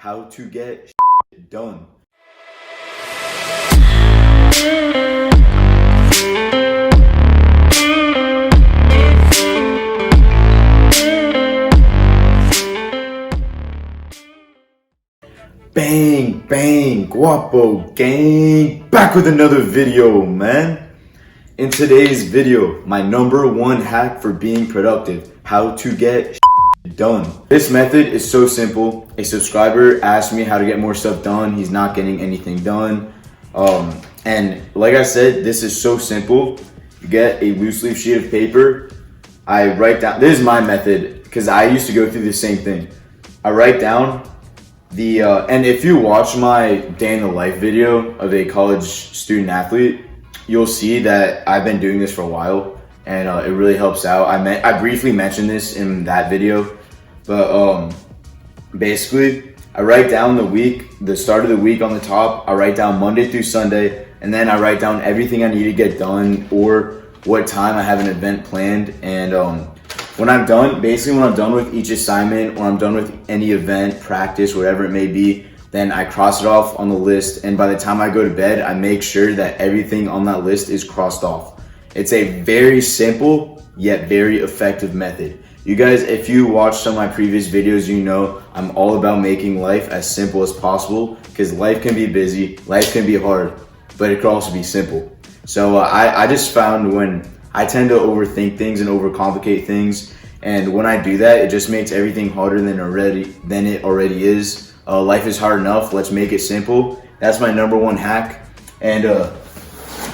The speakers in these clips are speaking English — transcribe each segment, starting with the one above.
how to get done. Bang, bang, Guapo gang, back with another video, man. In today's video, my number one hack for being productive, how to get done. This method is so simple. A subscriber asked me how to get more stuff done. He's not getting anything done. And like I said, this is so simple. You get a loose leaf sheet of paper. I write down, this is my method because I used to go through the same thing. I write down and if you watch my day in the life video of a college student athlete, you'll see that I've been doing this for a while and it really helps out. I briefly mentioned this in that video, but basically I write down the start of the week on the top. I write down Monday through Sunday, and then I write down everything I need to get done or what time I have an event planned. And when I'm done with each assignment, or I'm done with any event, practice, whatever it may be, then I cross it off on the list. And by the time I go to bed, I make sure that everything on that list is crossed off. It's a very simple yet very effective method. You guys, if you watched some of my previous videos, you know I'm all about making life as simple as possible, because life can be busy, life can be hard, but it can also be simple. So I just found when I tend to overthink things and overcomplicate things, and when I do that, it just makes everything harder than it already is. Life is hard enough, let's make it simple. That's my number one hack. And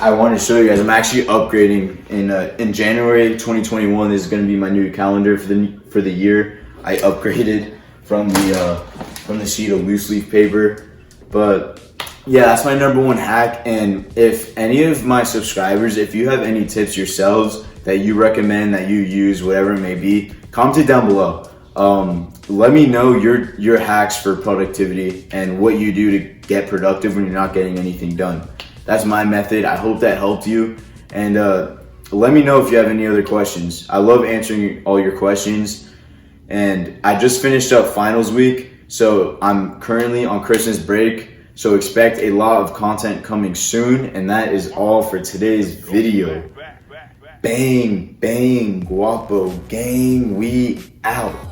I want to show you guys, I'm actually upgrading in January 2021. This is going to be my new calendar for the year. I upgraded from the sheet of loose leaf paper. But yeah, that's my number one hack. And if any of my subscribers, if you have any tips yourselves that you recommend, that you use, whatever it may be, comment it down below. Let me know your hacks for productivity and what you do to get productive when you're not getting anything done. That's my method. I hope that helped you. And let me know if you have any other questions. I love answering all your questions. And I just finished up finals week, so I'm currently on Christmas break. So expect a lot of content coming soon. And that is all for today's video. Bang, bang, Guapo gang, we out.